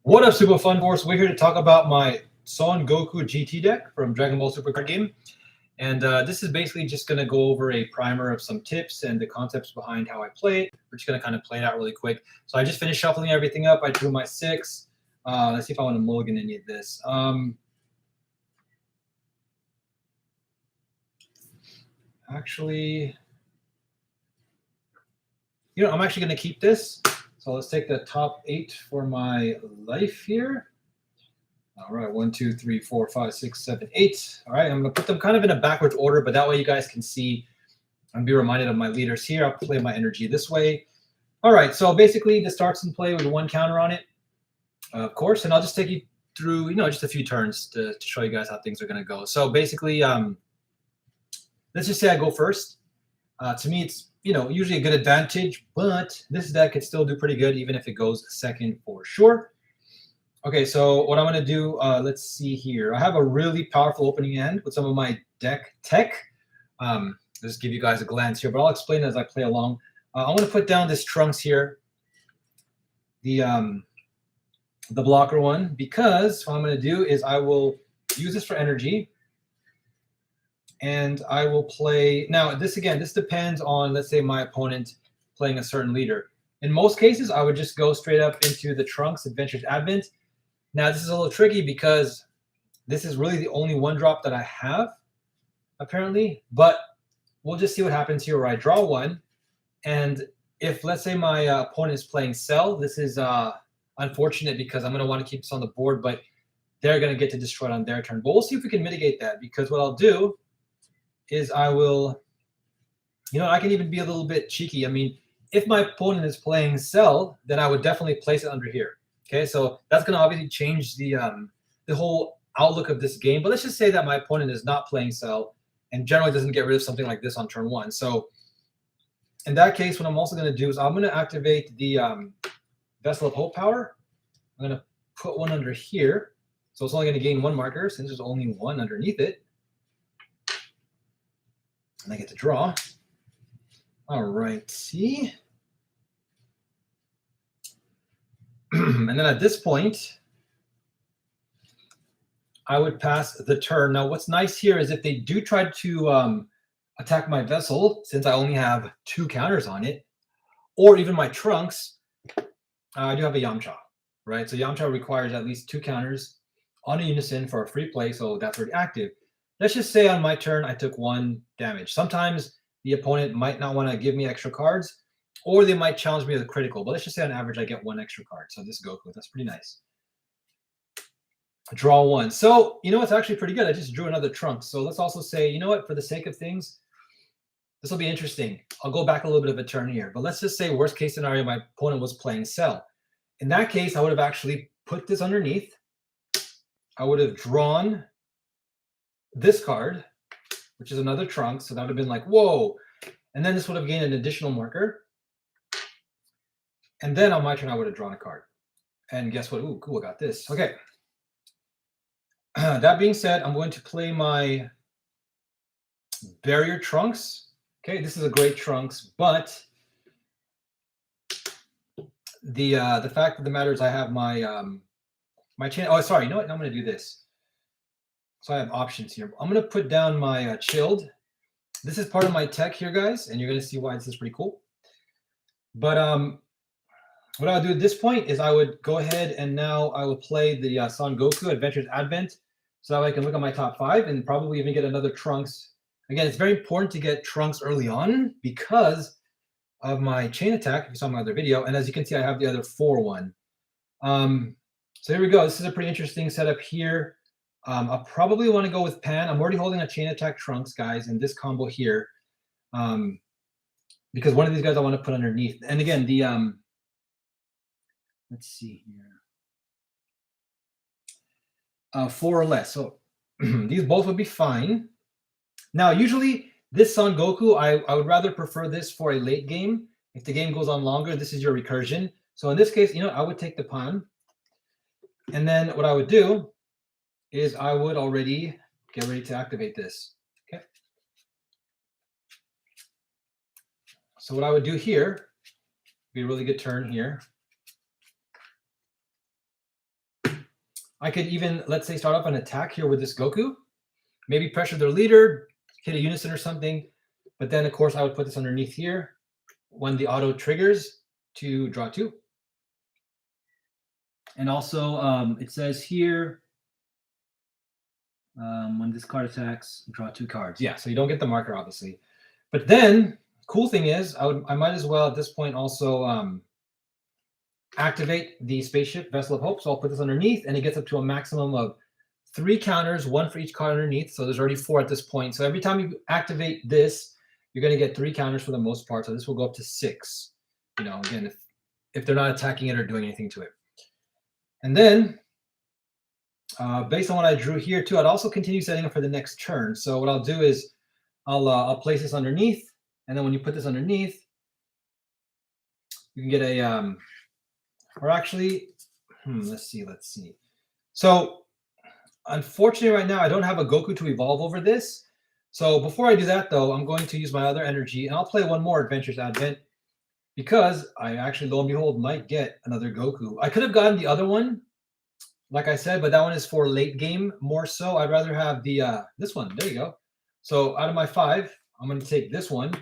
What up, Super Fun Force? We're here to talk about my Son Goku GT deck from Dragon Ball Super Card Game. And this is basically just going to go over a primer of some tips and the concepts behind how I play it. We're just going to kind of play it out really quick. So I just finished shuffling everything up. I drew my 6. Let's see if I want to mulligan any of this. Actually, I'm actually going to keep this. So let's take the top 8 for my life here. All right, 1, 2, 3, 4, 5, 6, 7, 8. All right, I'm going to put them kind of in a backwards order, but that way you guys can see and be reminded of my leaders here. I'll play my energy this way. All right, so basically this starts in play with 1 counter on it, of course, and I'll just take you through, just a few turns to show you guys how things are going to go. So basically, let's just say I go first. To me, it's, usually a good advantage, but this deck could still do pretty good even if it goes second for sure. Okay, so what I'm going to do, let's see here. I have a really powerful opening hand with some of my deck tech. Just give you guys a glance here, but I'll explain as I play along. I'm going to put down this Trunks here, the blocker one, because what I'm going to do is I will use this for energy, and I will play. Now, this depends on, let's say, my opponent playing a certain leader. In most cases, I would just go straight up into the Trunks Adventures Advent. Now, this is a little tricky because this is really the only 1-drop that I have, apparently. But we'll just see what happens here where I draw 1. And if, let's say, my opponent is playing Cell, this is unfortunate because I'm going to want to keep this on the board, but they're going to get to destroy it on their turn. But we'll see if we can mitigate that, because what I'll do is I will, I can even be a little bit cheeky. I mean, if my opponent is playing Cell, then I would definitely place it under here. Okay, so that's going to obviously change the whole outlook of this game. But let's just say that my opponent is not playing Cell and generally doesn't get rid of something like this on turn 1. So in that case, what I'm also going to do is I'm going to activate the Vessel of Hope power. I'm going to put 1 under here. So it's only going to gain 1 marker since there's only 1 underneath it. And I get to draw. All right, see? And then at this point, I would pass the turn. Now, what's nice here is if they do try to attack my Vessel, since I only have 2 counters on it, or even my Trunks, I do have a Yamcha, right? So Yamcha requires at least 2 counters on a unison for a free play, so that's already active. Let's just say on my turn, I took 1 damage. Sometimes the opponent might not want to give me extra cards, or they might challenge me with a critical. But let's just say on average, I get 1 extra card. So this is Goku. That's pretty nice. Draw 1. So, it's actually pretty good. I just drew another Trunks. So let's also say, for the sake of things, this will be interesting. I'll go back a little bit of a turn here. But let's just say worst case scenario, my opponent was playing Cell. In that case, I would have actually put this underneath. I would have drawn this card, which is another Trunks. So that would have been like, whoa. And then this would have gained an additional marker. And then on my turn, I would have drawn a card. And guess what? Ooh, cool, I got this. Okay. That being said, I'm going to play my Barrier Trunks. Okay, this is a great Trunks, but the fact of the matter is I have my my chain. Oh, sorry. You know what? I'm going to do this. So I have options here. I'm going to put down my Chilled. This is part of my tech here, guys, and you're going to see why this is pretty cool. But what I'll do at this point is I would go ahead and now I will play the Son Goku Adventures Advent, so that way I can look at my top 5 and probably even get another Trunks. Again, it's very important to get Trunks early on because of my chain attack, if you saw my other video. And as you can see, I have the other 4-1. So here we go. This is a pretty interesting setup here. I'll probably want to go with Pan. I'm already holding a chain attack Trunks, guys, in this combo here. Because one of these guys I want to put underneath. And again, the let's see here. 4 or less. So these both would be fine. Now, usually this Son Goku, I would rather prefer this for a late game. If the game goes on longer, this is your recursion. So in this case, I would take the Pan. And then what I would do is I would already get ready to activate this. Okay. So what I would do here, be a really good turn here. I could even, let's say, start up an attack here with this Goku, maybe pressure their leader, hit a unison or something. But then, of course, I would put this underneath here when the auto triggers to draw 2. And also, it says here, when this card attacks, draw 2 cards. Yeah, so you don't get the marker, obviously. But then, cool thing is, I might as well at this point also activate the spaceship Vessel of Hope. So I'll put this underneath, and it gets up to a maximum of 3 counters, 1 for each card underneath. So there's already 4 at this point. So every time you activate this, you're going to get 3 counters for the most part. So this will go up to 6. You know, again, if they're not attacking it or doing anything to it. And then, based on what I drew here too, I'd also continue setting up for the next turn. So what I'll do is I'll place this underneath, and then when you put this underneath, you can get a or actually, let's see. So unfortunately, right now I don't have a Goku to evolve over this. So before I do that, though, I'm going to use my other energy, and I'll play one more Adventures Advent because I actually, lo and behold, might get another Goku. I could have gotten the other one, like I said, but that one is for late game more so. I'd rather have the this one. There you go. So out of my 5, I'm going to take this one.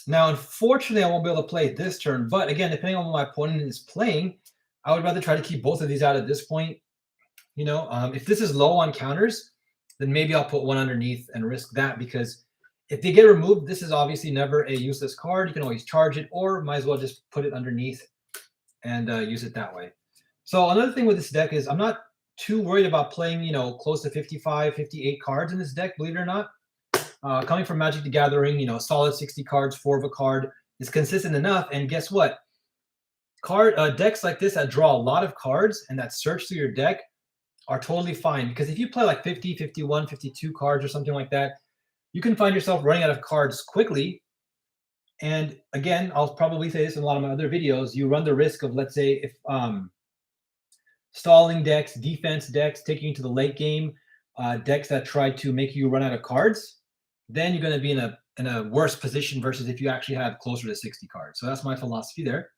Now, unfortunately, I won't be able to play it this turn. But again, depending on what my opponent is playing, I would rather try to keep both of these out at this point. You know, if this is low on counters, then maybe I'll put one underneath and risk that, because if they get removed, this is obviously never a useless card. You can always charge it, or might as well just put it underneath and use it that way. So another thing with this deck is I'm not too worried about playing, you know, close to 55, 58 cards in this deck, believe it or not. Coming from Magic the Gathering, you know, solid 60 cards, 4 of a card is consistent enough. And guess what? Decks like this that draw a lot of cards and that search through your deck are totally fine. Because if you play like 50, 51, 52 cards or something like that, you can find yourself running out of cards quickly. And again, I'll probably say this in a lot of my other videos, you run the risk of, let's say, if stalling decks, defense decks, taking you to the late game, decks that try to make you run out of cards, then you're going to be in a worse position versus if you actually have closer to 60 cards. So that's my philosophy there.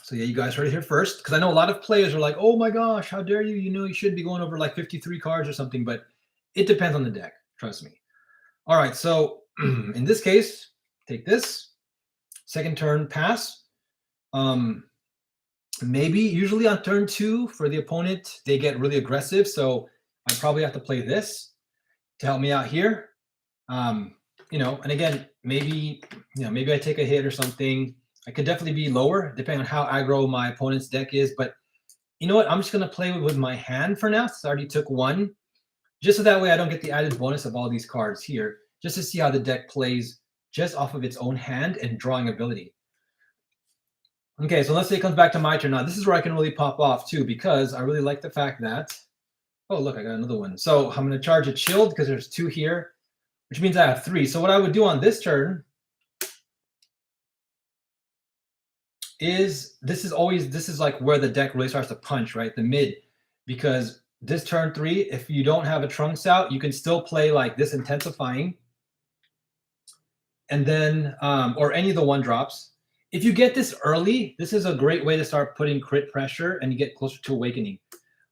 So yeah, you guys heard it here first, because I know a lot of players are like, oh my gosh, how dare you? You know, you should be going over like 53 cards or something, but it depends on the deck. Trust me. All right, so in this case, take this. Second turn, pass. Maybe usually on turn 2 for the opponent, they get really aggressive. So I probably have to play this to help me out here. You know, and again, maybe I take a hit or something. I could definitely be lower depending on how aggro my opponent's deck is. But you know what? I'm just going to play with my hand for now. So I already took 1. Just so that way I don't get the added bonus of all these cards here. Just to see how the deck plays just off of its own hand and drawing ability. Okay, so let's say it comes back to my turn. Now, this is where I can really pop off too, because I really like the fact that, oh, look, I got another one. So I'm going to charge a chilled because there's 2 here, which means I have 3. So what I would do on this turn is this is like where the deck really starts to punch, right? The mid, because this turn 3, if you don't have a Trunks out, you can still play like this intensifying, and then or any of the 1-drops. If you get this early, this is a great way to start putting crit pressure and you get closer to Awakening.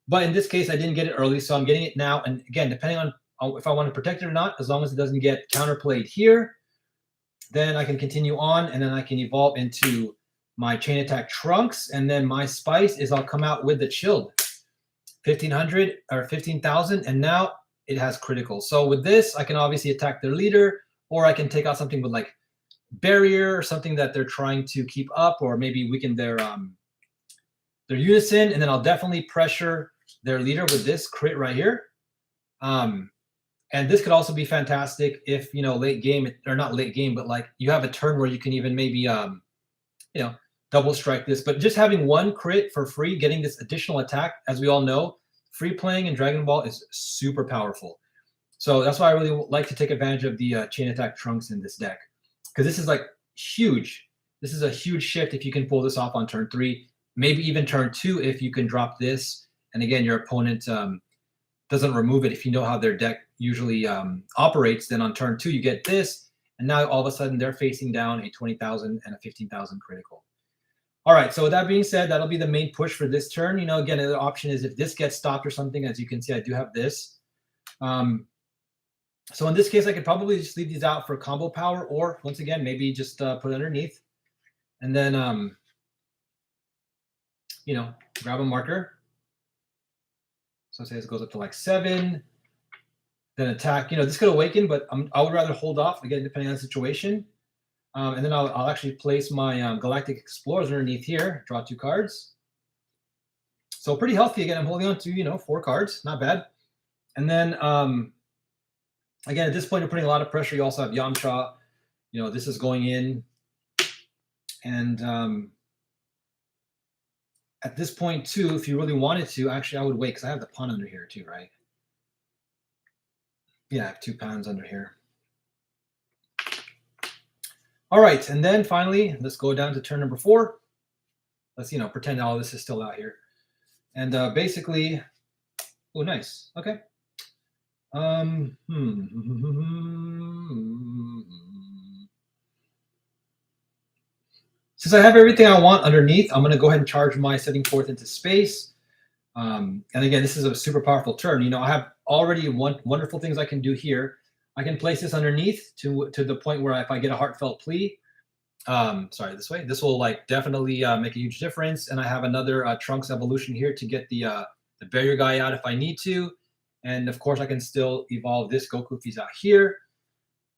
But in this case, I didn't get it early, so I'm getting it now. And again, depending on if I want to protect it or not, as long as it doesn't get counterplayed here, then I can continue on, and then I can evolve into my Chain Attack Trunks, and then my Spice is I'll come out with the Chilled 1500 or 15,000, and now it has critical. So with this, I can obviously attack their leader, or I can take out something with like Barrier or something that they're trying to keep up, or maybe weaken their unison, and then I'll definitely pressure their leader with this crit right here. And this could also be fantastic if, you know, late game, or not late game, but like you have a turn where you can even maybe, you know, double strike this. But just having 1 crit for free, getting this additional attack, as we all know, free playing in Dragon Ball is super powerful. So that's why I really like to take advantage of the Chain Attack Trunks in this deck, because this is like huge. This is a huge shift if you can pull this off on turn 3, maybe even turn 2 if you can drop this. And again, your opponent doesn't remove it. If you know how their deck usually operates, then on turn 2 you get this, and now all of a sudden they're facing down a 20,000 and a 15,000 critical. All right, so with that being said, that'll be the main push for this turn. You know, again, the option is if this gets stopped or something. As you can see, I do have this. So in this case, I could probably just leave these out for combo power, or once again, maybe just put it underneath. And then, you know, grab a marker. So say this goes up to like 7. Then attack. You know, this could awaken, but I would rather hold off, again, depending on the situation. And then I'll actually place my Galactic Explorers underneath here, draw 2 cards. So pretty healthy. Again, I'm holding on to, you know, 4 cards, not bad. And then, again, at this point, you're putting a lot of pressure. You also have Yamcha. You know, this is going in. And at this point, too, if you really wanted to, actually, I would wait because I have the pawn under here, too, right? Yeah, I have 2 pawns under here. All right, and then finally, let's go down to turn number 4. Let's, you know, pretend all this is still out here. And basically, oh, nice. Okay. Since I have everything I want underneath, I'm going to go ahead and charge my setting forth into space. And again, this is a super powerful turn. You know, I have already wonderful things I can do here. I can place this underneath to the point where if I get a heartfelt plea, sorry, this way, this will like definitely make a huge difference. And I have another Trunks evolution here to get the barrier guy out if I need to. And of course, I can still evolve this Goku if he's out here.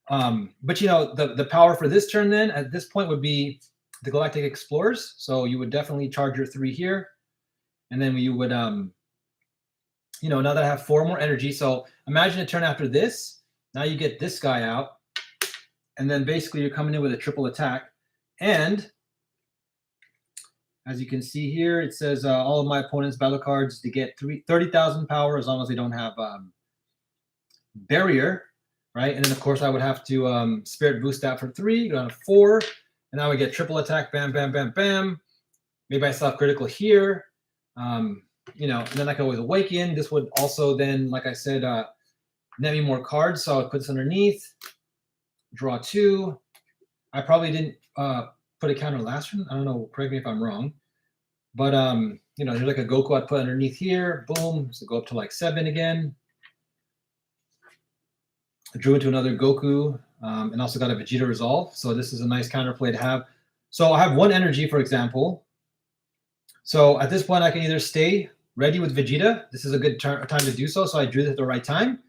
But you know, the power for this turn then at this point would be the Galactic Explorers. So you would definitely charge your 3 here. And then you would, you know, now that I have 4 more energy. So imagine a turn after this. Now you get this guy out. And then basically you're coming in with a triple attack. And as you can see here, it says all of my opponents' battle cards to get 30,000 power as long as they don't have barrier, right? And then, of course, I would have to spirit boost that for 3, go down to 4. And now we get triple attack, bam, bam, bam, bam. Maybe I still have critical here. You know, and then I can always awaken. This would also then, like I said, net me more cards. So I would put this underneath, draw 2. I probably didn't put a counter last turn. I don't know. Correct me if I'm wrong. But, you know, there's like a Goku I'd put underneath here. Boom. So go up to like 7 again. I drew into another Goku and also got a Vegeta Resolve. So this is a nice counterplay to have. So I have 1 energy, for example. So at this point, I can either stay ready with Vegeta. This is a good time to do so. So I drew this at the right time.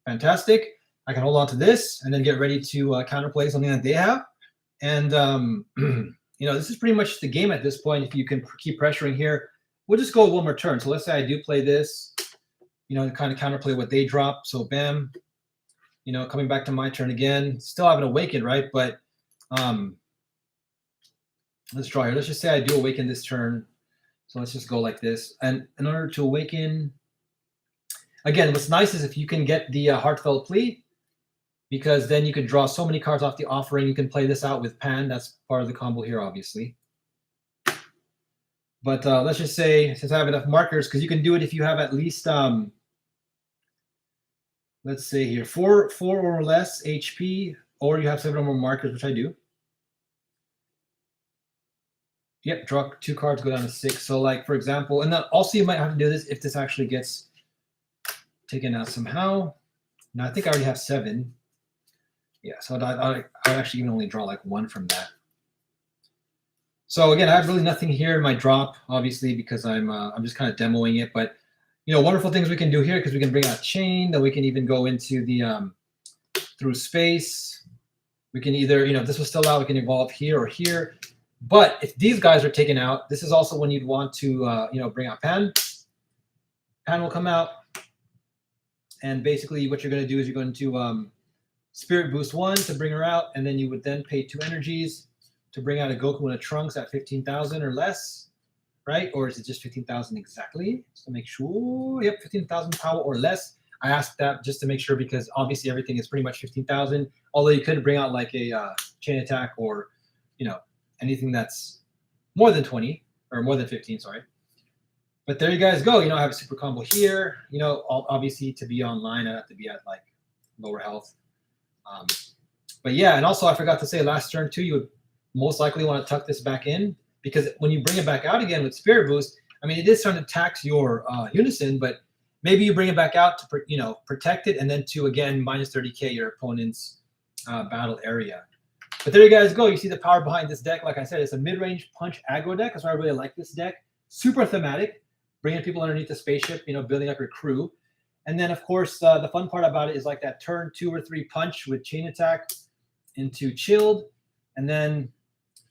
Fantastic. I can hold on to this and then get ready to counterplay something that they have. And, you know, this is pretty much the game at this point. If you can keep pressuring here, we'll just go 1 more turn. So let's say I do play this, you know, kind of counterplay what they drop. So bam, you know, coming back to my turn again. Still haven't awakened, right? But let's draw here. Let's just say I do awaken this turn. So let's just go like this. And in order to awaken, again, what's nice is if you can get the Heartfelt Plea, because then you can draw so many cards off the offering. You can play this out with Pan. That's part of the combo here, obviously. But let's just say, since I have enough markers, because you can do it if you have at least, let's say here, 4 or less HP, or you have 7 or more markers, which I do. Yep, draw 2 cards, go down to 6. So like, for example, and then also you might have to do this if this actually gets taken out somehow. Now I think I already have 7. Yeah, so I actually even only draw like 1 from that. So again, I have really nothing here in my drop, obviously, because I'm just kind of demoing it. But you know, wonderful things we can do here because we can bring out chain. Then we can even go into the through space. We can either, you know, if this was still out, we can evolve here or here. But if these guys are taken out, this is also when you'd want to, you know, bring out Pan. Pan will come out, and basically what you're going to do is you're going to Spirit Boost 1 to bring her out, and then you would then pay 2 energies to bring out a Goku and a Trunks at 15,000 or less, right? Or is it just 15,000 exactly? Just to make sure. Yep, 15,000 power or less. I asked that just to make sure because obviously everything is pretty much 15,000. Although you could bring out like a chain attack or, you know, anything that's more than 20 or more than 15, sorry. But there you guys go. You know, I have a super combo here. You know, obviously to be online, I have to be at like lower health. But yeah, and also I forgot to say last turn too, you would most likely want to tuck this back in because when you bring it back out again with Spirit Boost, I mean, it is starting to tax your unison, but maybe you bring it back out to protect it, and then to again minus 30k your opponent's battle area. But there you guys go. You see the power behind this deck. Like I said, it's a mid-range punch aggro deck. That's why I really like this deck. Super thematic, bringing people underneath the spaceship, building up your crew. And then, of course, the fun part about it is like that turn 2 or 3 punch with chain attack into chilled. And then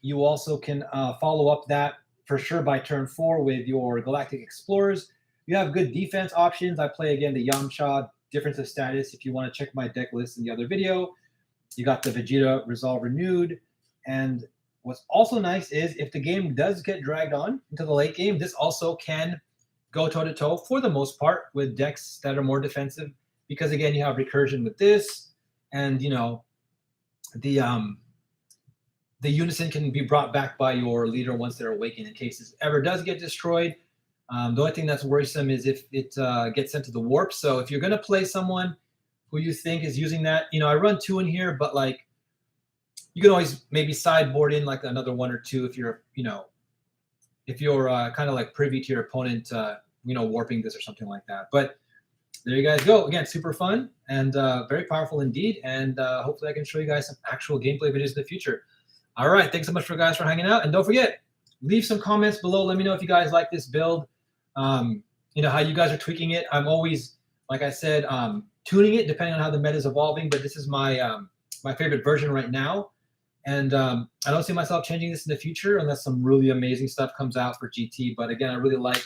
you also can follow up that for sure by turn 4 with your Galactic Explorers. You have good defense options. I play, again, the Yamcha difference of status. If you want to check my deck list in the other video, you got the Vegeta Resolve Renewed. And what's also nice is if the game does get dragged on into the late game, this also can go toe-to-toe for the most part with decks that are more defensive, because again, you have recursion with this, and the unison can be brought back by your leader once they're awakened in case this ever does get destroyed. The only thing that's worrisome is if it gets sent to the warp. So if you're going to play someone who you think is using that, I run 2 in here, but like you can always maybe sideboard in like another 1 or 2 if you're kind of like privy to your opponent warping this or something like that. But there you guys go. Again, super fun and very powerful indeed. And hopefully I can show you guys some actual gameplay videos in the future. All right, thanks so much for hanging out. And don't forget, leave some comments below. Let me know if you guys like this build. How you guys are tweaking it. I'm always, like I said, tuning it depending on how the meta is evolving. But this is my my favorite version right now. And I don't see myself changing this in the future unless some really amazing stuff comes out for GT. But again, I really like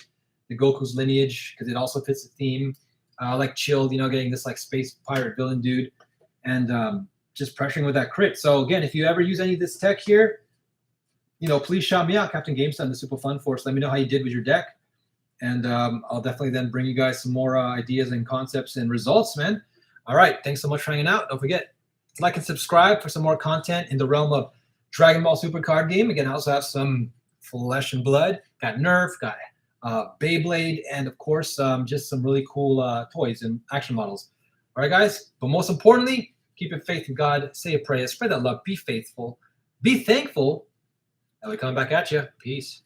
the Goku's lineage because it also fits the theme. I like Chilled, getting this like space pirate villain dude, and just pressuring with that crit. So again, if you ever use any of this tech here, please shout me out, Captain GameStop, the Super Fun Force. Let me know how you did with your deck, and I'll definitely then bring you guys some more ideas and concepts and results, man. All right, thanks so much for hanging out. Don't forget, like and subscribe for some more content in the realm of Dragon Ball Super card game. Again, I also have some flesh and blood. Got Nerf, got Beyblade, and of course, just some really cool toys and action models. All right, guys. But most importantly, keep your faith in God. Say a prayer. Spread that love. Be faithful. Be thankful. And we come back at you. Peace.